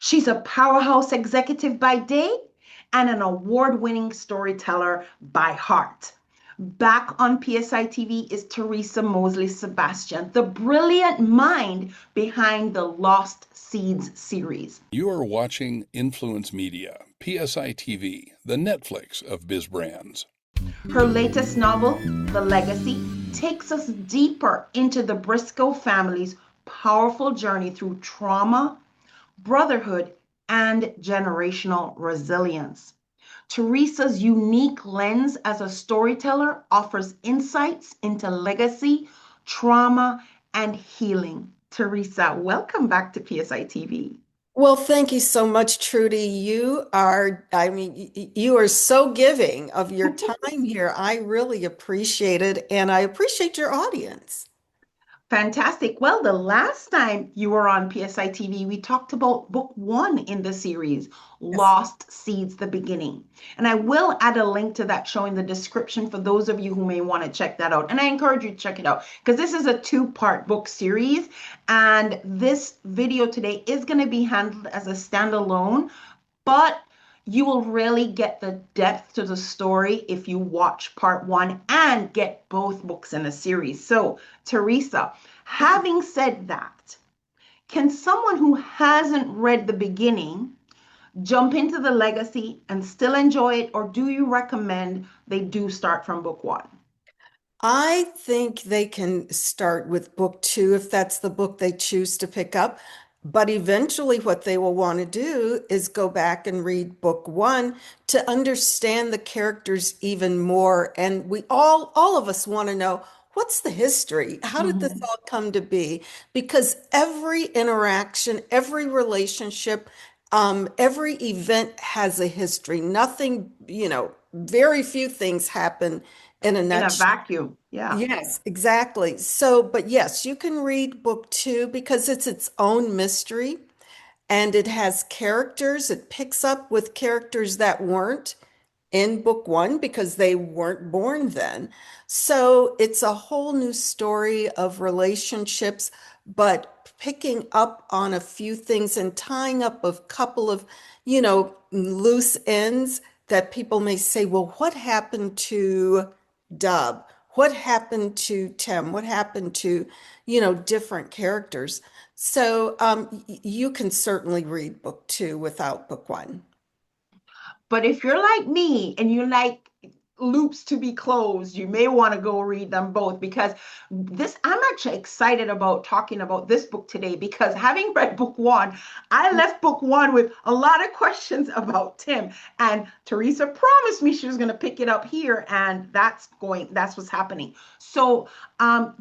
She's a powerhouse executive by day and an award winning storyteller by heart. Back on PSI TV is Teresa Mosley Sebastian, the brilliant mind behind the Lost Seeds series. You are watching Influence Media, PSI TV, the Netflix of biz brands. Her latest novel, The Legacy, takes us deeper into the Briscoe family's powerful journey through trauma, brotherhood, and generational resilience. Teresa's unique lens as a storyteller offers insights into legacy, trauma, and healing. Teresa, welcome back to PSI TV. Well, thank you so much, Trudy. You are so giving of your time here. I really appreciate it, and I appreciate your audience. Fantastic. Well, the last time you were on PSI TV, we talked about book one in the series, Yes. Lost Seeds, the Beginning. And I will add a link to that show in the description for those of you who may want to check that out. And I encourage you to check it out because this is a two-part book series. And this video today is going to be handled as a standalone, but you will really get the depth to the story if you watch part one and get both books in a series. So, Teresa, having said that, can someone who hasn't read the beginning jump into the legacy and still enjoy it, or do you recommend they do start from book one? I think they can start with book two if that's the book they choose to pick up. But eventually, what they will want to do is go back and read book one to understand the characters even more. And all of us want to know what's the history? How did this Mhm. all come to be? Because every interaction, every relationship, every event has a history. Nothing, very few things happen in a In a nutshell. vacuum. Yeah. Yes, exactly. So, but yes, you can read book two because it's its own mystery and it has characters. It picks up with characters that weren't in book one because they weren't born then. So it's a whole new story of relationships, but picking up on a few things and tying up a couple of, loose ends that people may say, well, what happened to Dub? What happened to Tim? What happened to, different characters? So you can certainly read book two without book one. But if you're like me and you like loops to be closed, you may want to go read them both because I'm actually excited about talking about this book today because having read book one, I left book one with a lot of questions about Tim. And Teresa promised me she was going to pick it up here, and that's what's happening. So,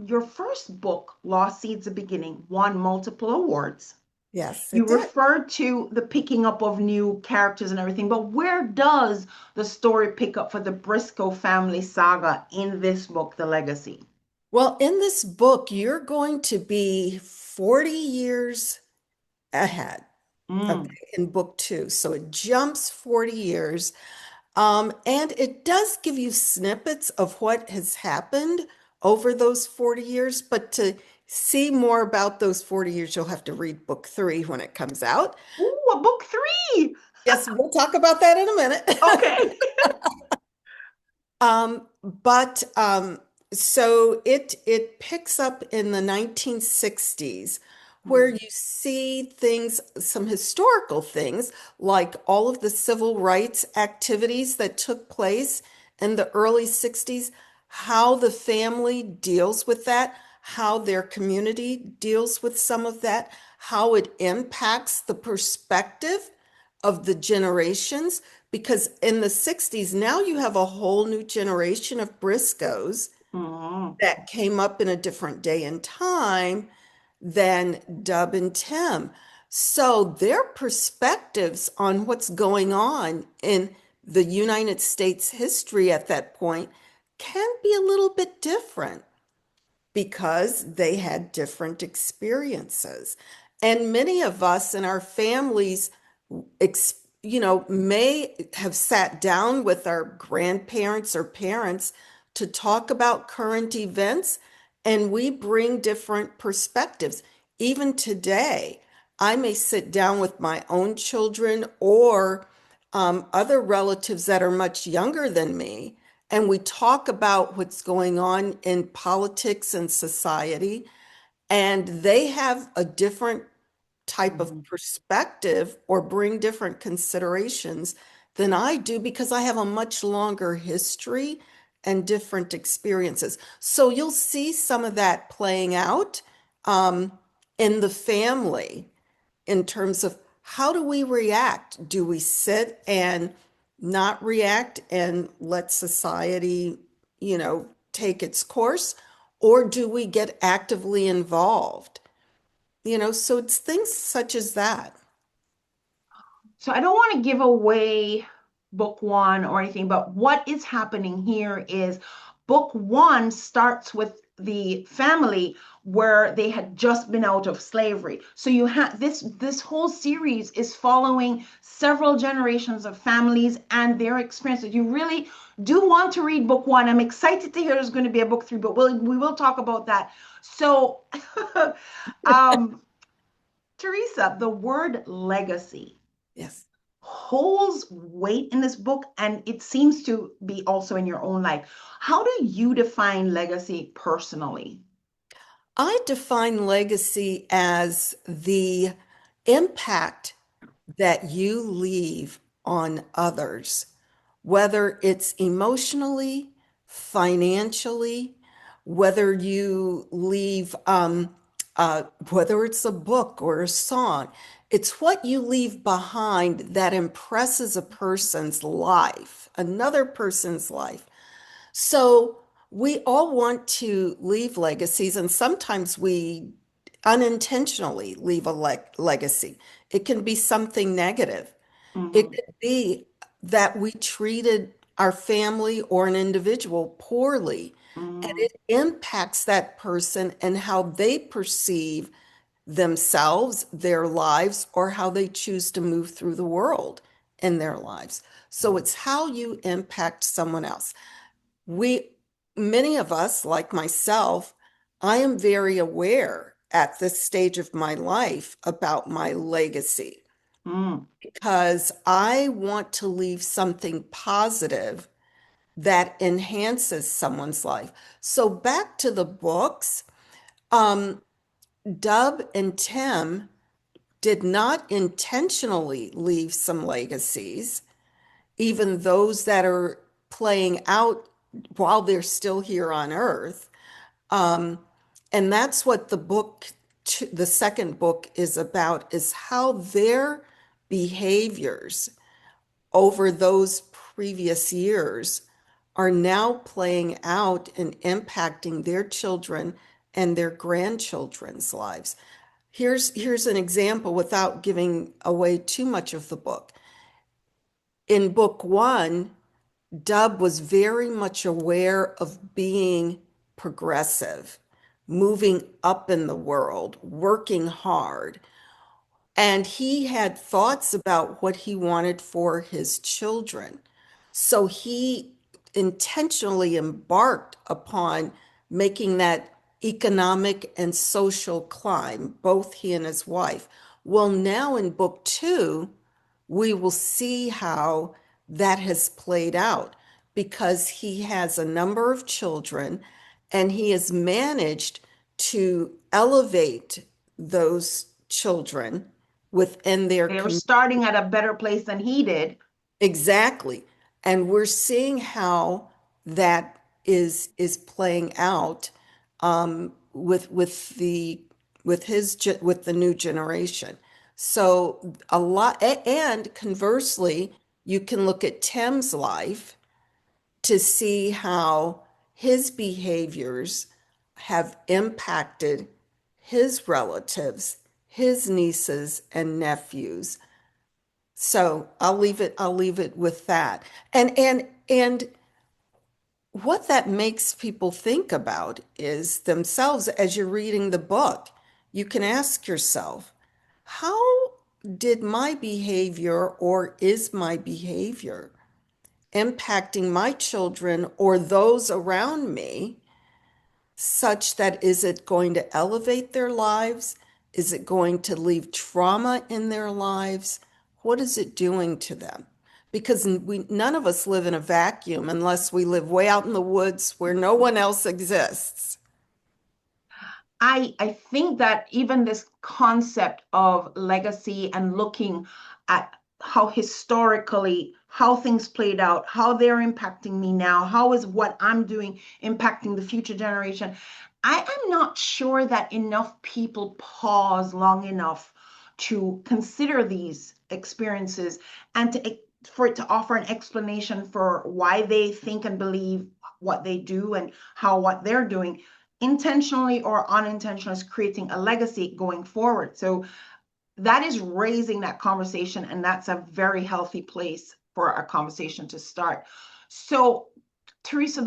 your first book, Lost Seeds: The Beginning, won multiple awards. Yes, You it did. referred to the picking up of new characters and everything, but where does the story pick up for the Briscoe family saga in this book, The Legacy? Well, in this book, you're going to be 40 years ahead, Mm, okay, in book two. So it jumps 40 years. And it does give you snippets of what has happened over those 40 years. But to see more about those 40 years, you'll have to read book three when it comes out. ooh, a book three. Yes, we'll talk about that in a minute. Okay. But so it picks up in the 1960s where Mm, you see things, some historical things, like all of the civil rights activities that took place in the early 60s, how the family deals with that, how their community deals with some of that, how it impacts the perspective of the generations because in the 60s, now you have a whole new generation of Briscoes mm, that came up in a different day and time than Dub and Tim. So their perspectives on what's going on in the United States history at that point can be a little bit different because they had different experiences. And many of us in our families may have sat down with our grandparents or parents to talk about current events, and we bring different perspectives. Even today, I may sit down with my own children or other relatives that are much younger than me, and we talk about what's going on in politics and society, and they have a different type of Mhm. perspective or bring different considerations than I do because I have a much longer history and different experiences. So you'll see some of that playing out um, in the family in terms of how do we react? Do we sit and not react and let society, take its course? Or do we get actively involved? So it's things such as that. So I don't want to give away book one or anything, but what is happening here is book one starts with the family where they had just been out of slavery. So you have this whole series is following several generations of families and their experiences. You really do want to read book one. I'm excited to hear there's going to be a book three, but we will talk about that. So um Teresa, the word legacy Yes. holds weight in this book, and it seems to be also in your own life. How do you define legacy personally? I define legacy as the impact that you leave on others, whether it's emotionally, financially, whether you leave, whether it's a book or a song, it's what you leave behind that impresses a person's life, another person's life. So we all want to leave legacies, and sometimes we unintentionally leave a legacy. It can be something negative. It Mhm. could be that we treated our family or an individual poorly, and Mhm. it impacts that person and how they perceive themselves, their lives, or how they choose to move through the world in their lives. So it's how you impact someone else. We, many of us, like myself, I am very aware at this stage of my life about my legacy Mm. because I want to leave something positive that enhances someone's life. So back to the books, um, Dub and Tim did not intentionally leave some legacies, even those that are playing out while they're still here on Earth. Um, and that's what the second book is about, is how their behaviors over those previous years are now playing out and impacting their children and their grandchildren's lives. Here's an example without giving away too much of the book. In book one, Dub was very much aware of being progressive, moving up in the world, working hard. And he had thoughts about what he wanted for his children. So he intentionally embarked upon making that economic and social climb, both he and his wife. Well, now in book two, we will see how that has played out because he has a number of children and he has managed to elevate those children within their They were community. starting at a better place than he did. Exactly. And we're seeing how that is playing out with the new generation. So a lot, and conversely, you can look at Tim's life to see how his behaviors have impacted his relatives, his nieces and nephews. So I'll leave it with that. And what that makes people think about is themselves as you're reading the book. You can ask yourself, how did my behavior or is my behavior impacting my children or those around me such that is it going to elevate their lives? Is it going to leave trauma in their lives? What is it doing to them? Because none of us live in a vacuum unless we live way out in the woods where no one else exists. I think that even this concept of legacy and looking at how historically how things played out, how they're impacting me now, how is what I'm doing impacting the future generation. I am not sure that enough people pause long enough to consider these experiences and to for it to offer an explanation for why they think and believe what they do and how what they're doing intentionally or unintentionally is creating a legacy going forward. So that is raising that conversation, and that's a very healthy place for a conversation to start. So, Teresa,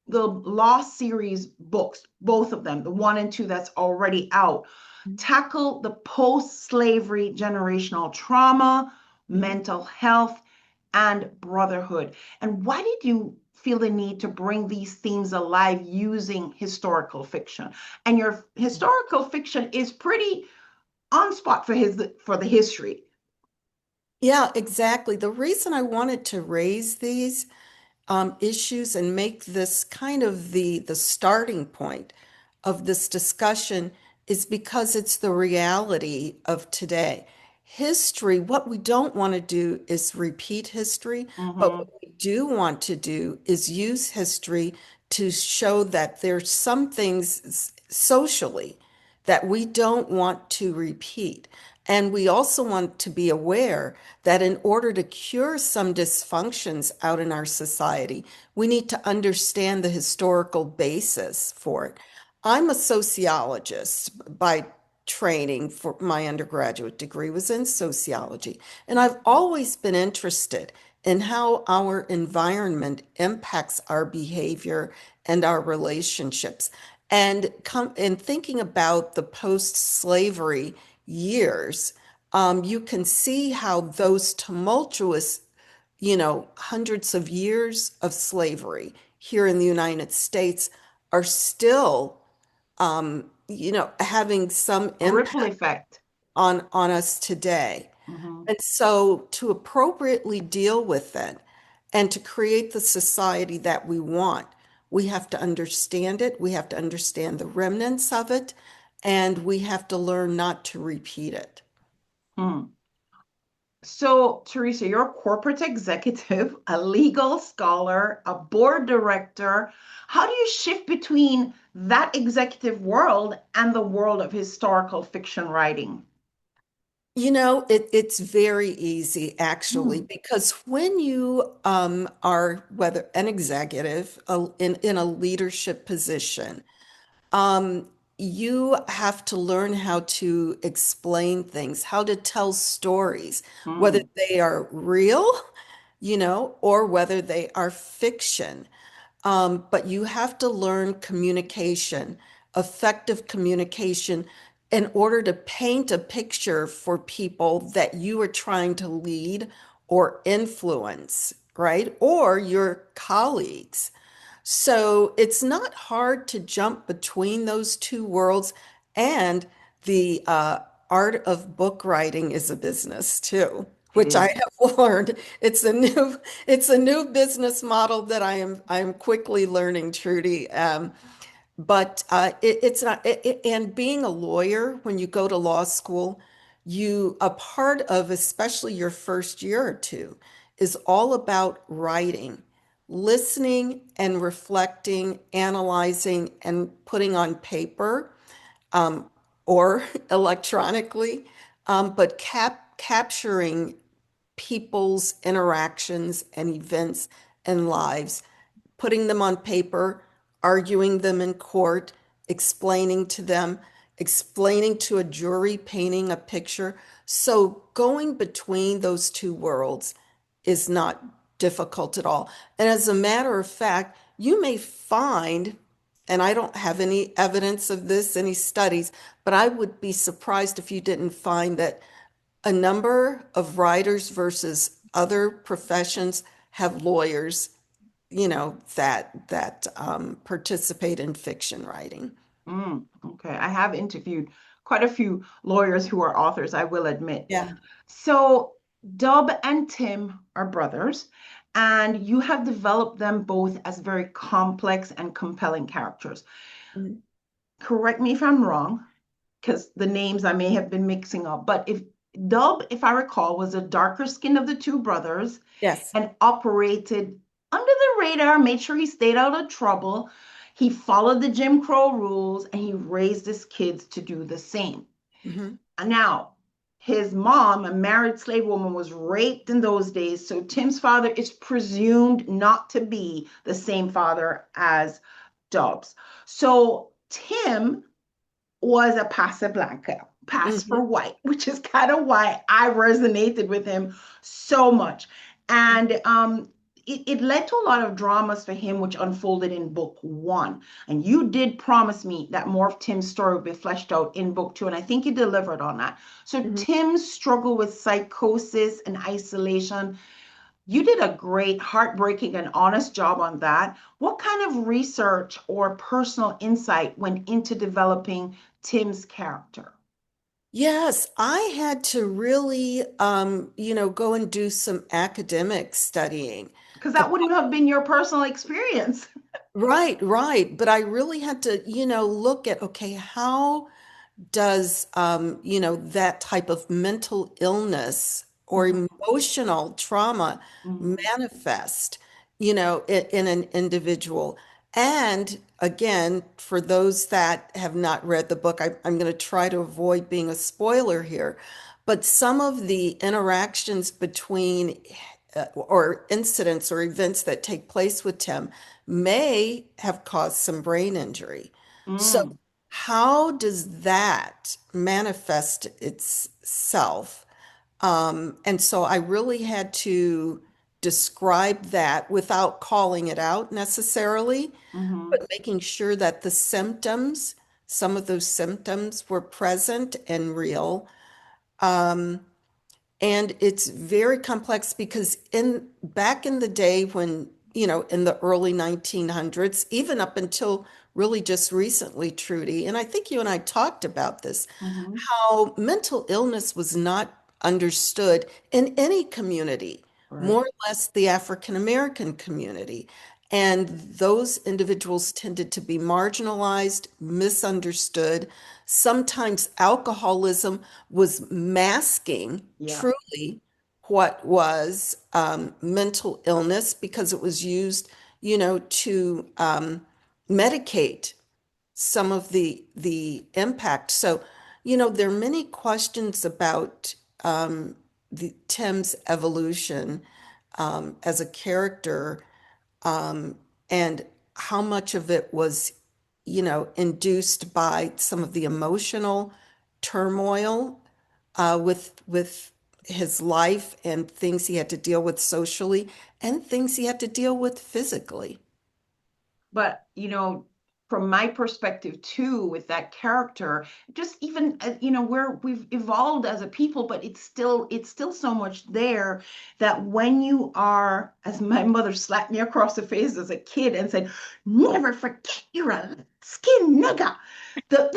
the Lost series books, both of them, the one and two that's already out, tackle the post-slavery generational trauma, mental health, and brotherhood. And why did you feel the need to bring these themes alive using historical fiction? And your historical fiction is pretty on spot for the history. Yeah, exactly. The reason I wanted to raise these issues and make this kind of the starting point of this discussion is because it's the reality of today. History, what we don't want to do is repeat history, but what Mm-hmm. we do want to do is use history to show that there's some things socially that we don't want to repeat. And we also want to be aware that in order to cure some dysfunctions out in our society, we need to understand the historical basis for it. I'm a sociologist by training. For my undergraduate degree was in sociology, and I've always been interested in how our environment impacts our behavior and our relationships. And thinking about the post-slavery years, you can see how those tumultuous, hundreds of years of slavery here in the United States are still, having some A ripple impact effect. on us today. Mm-hmm. And so to appropriately deal with it and to create the society that we want, we have to understand it, we have to understand the remnants of it, and we have to learn not to repeat it. Hmm. So, Teresa, you're a corporate executive, a legal scholar, a board director. How do you shift between that executive world and the world of historical fiction writing? It's very easy actually, Hmm. because when you are whether an executive in a leadership position, um, you have to learn how to explain things, how to tell stories, whether Hmm. they are real, or whether they are fiction. But you have to learn communication, effective communication, in order to paint a picture for people that you are trying to lead or influence, right? Or your colleagues. So it's not hard to jump between those two worlds. And the art of book writing is a business too, It which I is. have learned. It's a new business model that I'm quickly learning, Trudy. But it's not, and being a lawyer, when you go to law school, a part of, especially your first year or two, is all about writing, listening and reflecting, analyzing, and putting on paper or electronically, but capturing people's interactions and events and lives, putting them on paper, arguing them in court, explaining to them, explaining to a jury, painting a picture. So going between those two worlds is not difficult at all. And as a matter of fact, you may find, and I don't have any evidence of this, any studies, but I would be surprised if you didn't find that a number of writers versus other professions have lawyers, that participate in fiction writing. Okay. I have interviewed quite a few lawyers who are authors, I will admit. Yeah. So Dub and Tim are brothers, and you have developed them both as very complex and compelling characters. Mhm. Correct me if I'm wrong, because the names I may have been mixing up, but if Dub, if I recall, was the darker skin of the two brothers Yes. and operated under the radar, made sure he stayed out of trouble. He followed the Jim Crow rules and he raised his kids to do the same. Hmm. Now, his mom, a married slave woman, was raped in those days. So Tim's father is presumed not to be the same father as Dobbs. So Tim was a Casablanca, pass for Hmm. white, which is kind of why I resonated with him so much. And it led to a lot of dramas for him, which unfolded in book one. And you did promise me that more of Tim's story would be fleshed out in book two, and I think you delivered on that. So Hmm. Tim's struggle with psychosis and isolation, you did a great, heartbreaking, and honest job on that. What kind of research or personal insight went into developing Tim's character? Yes, I had to really, go and do some academic studying. Because that wouldn't have been your personal experience. Right, right. But I really had to, look at, okay, how does that type of mental illness or Mhm, emotional trauma mhm, manifest in an individual? And again, for those that have not read the book, I'm going to try to avoid being a spoiler here, but some of the interactions between or incidents or events that take place with Tim may have caused some brain injury. So mm, how does that manifest itself? And so I really had to describe that without calling it out necessarily, mhm. but making sure that the symptoms, some of those symptoms were present and real. Um, and it's very complex because in back in the day when, in the early 1900s, even up until really just recently, Trudy, and I think you and I talked about this, Mhm. how mental illness was not understood in any community, more Right. or less the African American community. And those individuals tended to be marginalized, misunderstood. Sometimes alcoholism was masking Yeah. truly what was mental illness because it was used, to medicate some of the impact. So, there are many questions about the Tim's evolution as a character, and how much of it was, induced by some of the emotional turmoil with his life and things he had to deal with socially and things he had to deal with physically. But, from my perspective too, with that character, just even, we've evolved as a people, but it's still so much there that when you are, as my mother slapped me across the face as a kid and said, never forget you're a skin nigger. The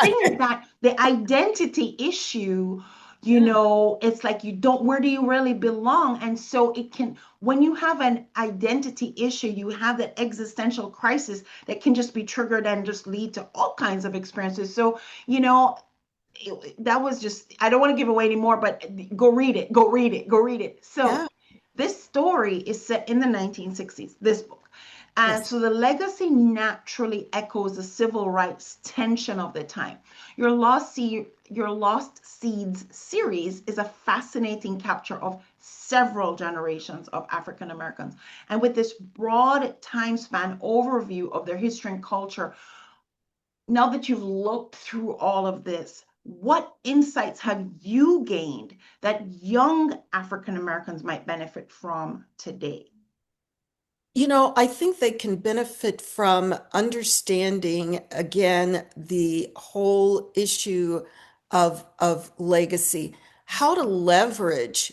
thing is that the identity issue, Yeah. it's like you don't, where do you really belong? And so it can, when you have an identity issue, you have that existential crisis that can just be triggered and just lead to all kinds of experiences. So, that was just, I don't want to give away anymore, but go read it, go read it, go read it. So, Yeah. this story is set in the 1960s, this book. And Yes. so the legacy naturally echoes the civil rights tension of the time. Your Lost Seeds series is a fascinating capture of several generations of African Americans. And with this broad time span overview of their history and culture, now that you've looked through all of this, what insights have you gained that young African Americans might benefit from today? I think they can benefit from understanding again the whole issue of legacy, how to leverage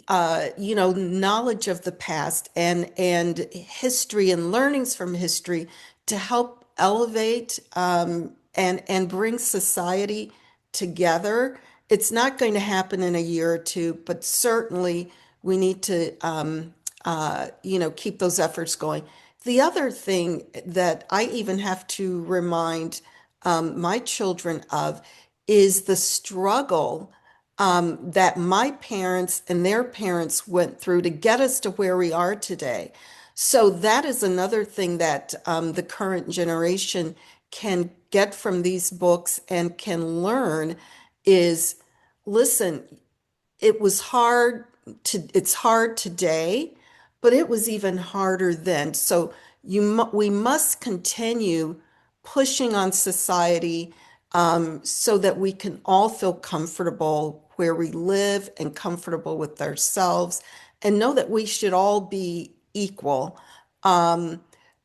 knowledge of the past and history and learnings from history to help elevate and bring society together. It's not going to happen in a year or two, but certainly we need to, keep those efforts going. The other thing that I even have to remind my children of is the struggle that my parents and their parents went through to get us to where we are today. So that is another thing that the current generation can get from these books and can learn is, listen, it's hard today, but it was even harder then. So we must continue pushing on society so that we can all feel comfortable where we live and comfortable with ourselves and know that we should all be equal. Um,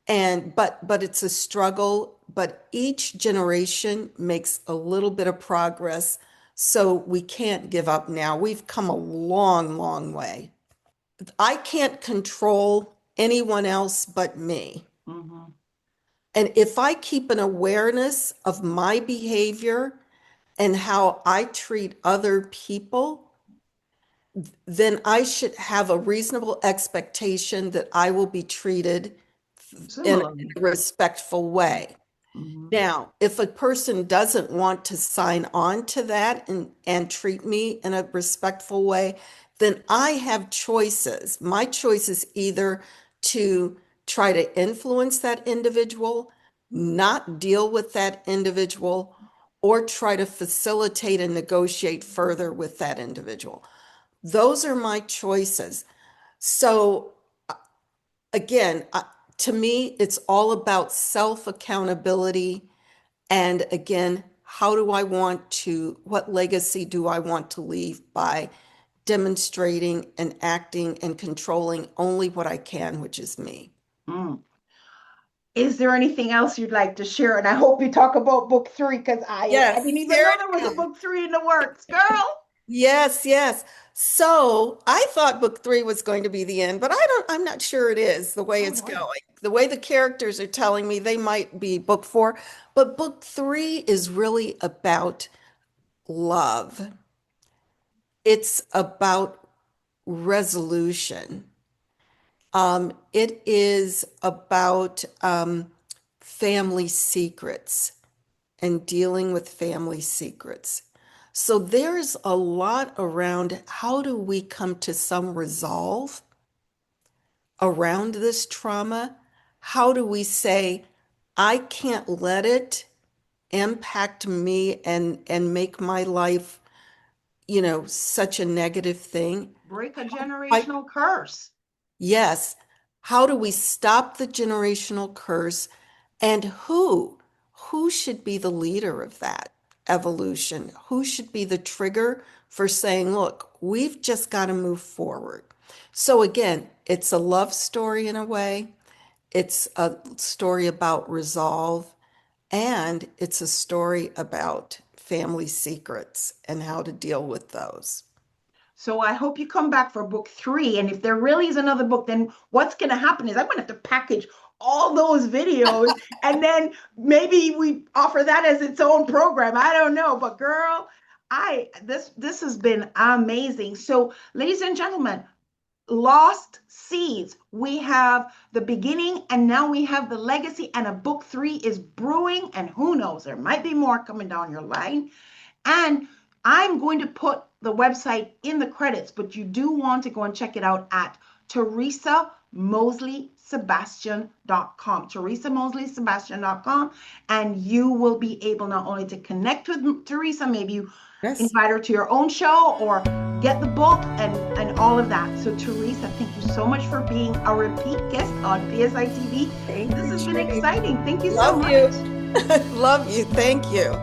but it's a struggle, but each generation makes a little bit of progress. So we can't give up now. We've come a long, long way. I can't control anyone else but me. Mhm. And if I keep an awareness of my behavior and how I treat other people, then I should have a reasonable expectation that I will be treated in Similarly. a respectful way. Mhm. Now, if a person doesn't want to sign on to that and treat me in a respectful way, then I have choices. My choice is either to try to influence that individual, not deal with that individual, or try to facilitate and negotiate further with that individual. Those are my choices. So again, to me, it's all about self accountability. And again, what legacy do I want to leave by demonstrating and acting and controlling only what I can, which is me? Mm. Is there anything else you'd like to share? And I hope you talk about book three because I didn't Yes, even here know it there was a is. book three in the works, girl. Yes, yes. So I thought book three was going to be the end, but I'm not sure it is the way Oh it's boy. going. The way the characters are telling me they might be book four, but book three is really about love. It's about resolution. It is about family secrets and dealing with family secrets. So there's a lot around how do we come to some resolve around this trauma? How do we say, I can't let it impact me and make my life, such a negative thing? Break a I generational curse. Yes. How do we stop the generational curse? And who should be the leader of that evolution? Who should be the trigger for saying, look, we've just got to move forward? So again, it's a love story in a way. It's a story about resolve, and it's a story about family secrets and how to deal with those. So I hope you come back for book three. And if there really is another book, then what's going to happen is I'm going to have to package all those videos and then maybe we offer that as its own program. I don't know, but girl, I this has been amazing. So, ladies and gentlemen, Lost Seeds. We have the beginning and now we have the legacy, and a book three is brewing, and who knows, there might be more coming down your line. And I'm going to put the website in the credits, but you do want to go and check it out at teresamosleysebastian.com. teresamosleysebastian.com. And you will be able not only to connect with Teresa, maybe you Yes. invite her to your own show or get the book and all of that. So Teresa, thank you so much for being a repeat guest on PSI TV. Thank This you, has been Tracy. exciting. Thank you so Love much. you. Love you. Thank you.